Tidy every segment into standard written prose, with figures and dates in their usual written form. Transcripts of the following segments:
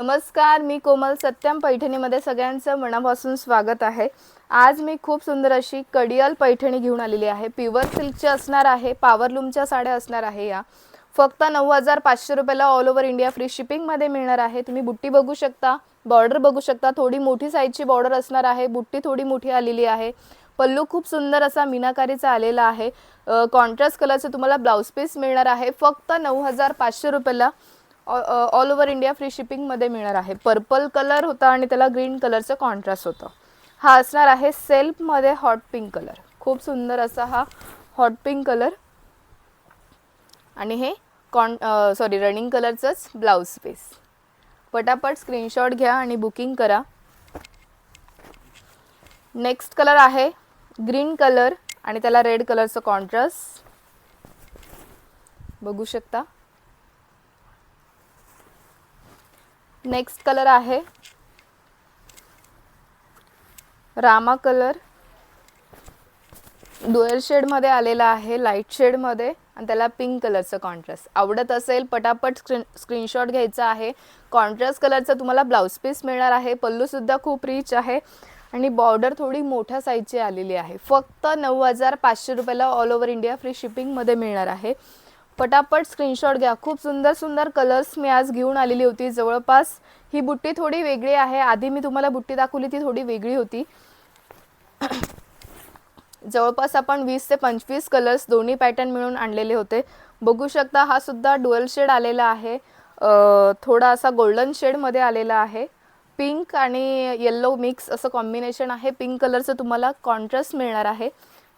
नमस्कार, मी कोमल. सत्यम पैठणीमध्ये सगळ्यांचं मनापासून स्वागत आहे. आज मी खूप सुंदर अशी कडियाल पैठणी घेऊन आलेली आहे. प्युअर सिल्कची असणार आहे, पॉवरलूमच्या साड्या असणार आहे. या फक्त 9500 रुपयाला all over India free shipping मध्ये मिळणार आहे. तुम्ही बुट्टी बघू शकता, बॉर्डर बघू शकता. थोडी मोठी साईजची बॉर्डर असणार आहे, बुट्टी थोडी मोठी आलेली आहे. पल्लू खूप सुंदर असा मीनाकारीचा आलेला आहे. कॉन्ट्रास्ट कलरचं तुम्हाला ब्लाउज पीस मिळणार आहे. फक्त 9500 रुपयाला all over India free shipping मध्ये मिळणार आहे. पर्पल कलर होता आणि त्याला ग्रीन कलरचं कॉन्ट्रास्ट होतं. हा असणार आहे सेल्फ मध्ये हॉट पिंक कलर. खूप सुंदर असा हा हॉट पिंक कलर आणि हे रनिंग कलरचंच ब्लाउज पीस. पटापट स्क्रीनशॉट घ्या आणि बुकिंग करा. नेक्स्ट कलर आहे ग्रीन कलर आणि त्याला रेड कलरचं कॉन्ट्रास्ट बघू शकता. नेक्स्ट कलर आहे रामा कलर. डुअल शेड मध्ये आलेला आहे, लाईट शेड मध्ये, आणि त्याला पिंक कलरचं कॉन्ट्रास्ट. आवडत असेल पटापट स्क्रीनशॉट घ्यायचा आहे. कॉन्ट्रास्ट कलरचं तुम्हाला ब्लाउज पीस मिळणार आहे. पल्लू सुद्धा खूप रिच आहे आणि बॉर्डर थोडी मोठ्या साईजची आलेली आहे. फक्त 9500 रुपयाला all over India free shipping मध्ये मिळणार आहे. पटापट स्क्रीनशॉट घ्या. खूप सुंदर सुंदर कलर्स मी आज घेऊन आलेली होती. जवळपास ही बुट्टी थोडी वेगळी आहे. आधी मी तुम्हाला बुट्टी दाखवली ती थोडी वेगळी होती. जवळपास आपण 20 ते 25 कलर्स दोन्ही पॅटर्न मिळून आणलेले होते. बघू शकता हा सुद्धा डुअल शेड आलेला आहे. थोडा असा गोल्डन शेड मध्ये आलेला आहे. पिंक आणि येल्लो मिक्स असं कॉम्बिनेशन आहे. पिंक कलरचं तुम्हाला कॉन्ट्रास्ट मिळणार आहे.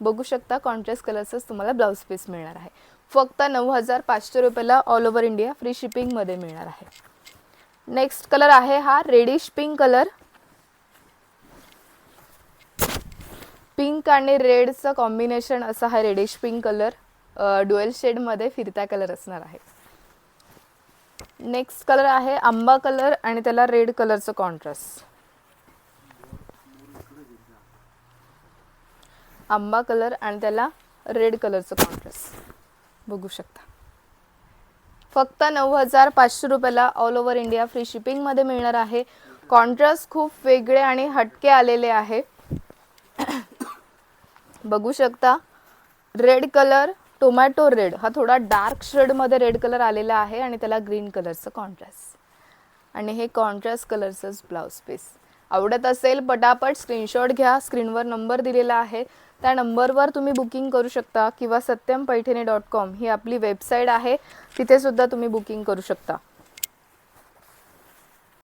बघू शकता कॉन्ट्रास्ट कलरचंच तुम्हाला ब्लाउज पीस मिळणार आहे. फक्त 9500 रुपयाला all over India free shipping मध्ये मिळणार आहे. नेक्स्ट कलर आहे हा रेडिश पिंक कलर. पिंक आणि रेडचं कॉम्बिनेशन असं आहे reddish pink colour. Dual shade मध्ये फिरता कलर असणार आहे. नेक्स्ट कलर आहे आंबा कलर आणि त्याला रेड कलरचं कॉन्ट्रास्ट. आंबा कलर आणि त्याला रेड कलरचं कॉन्ट्रास्ट बघू शकता. फक्त 9500 रुपयाला all over India free shipping मध्ये मिळणार आहे. कॉन्ट्रास्ट खूप वेगळे आणि हटके आलेले आहे. बघू शकता रेड कलर, टोमॅटो रेड, हा थोडा डार्क शेड मध्ये रेड कलर आलेला आहे आणि त्याला ग्रीन कलरचं कॉन्ट्रास्ट, आणि हे कॉन्ट्रास्ट कलरचंच ब्लाउज पीस. आवडत असेल पटापट स्क्रीनशॉट घ्या. स्क्रीनवर नंबर दिलेला आहे, त्या नंबरवर तुम्ही बुकिंग करू शकता किंवा satyam paithani.com ही आपली वेबसाईट आहे, तिथे सुद्धा तुम्ही बुकिंग करू शकता.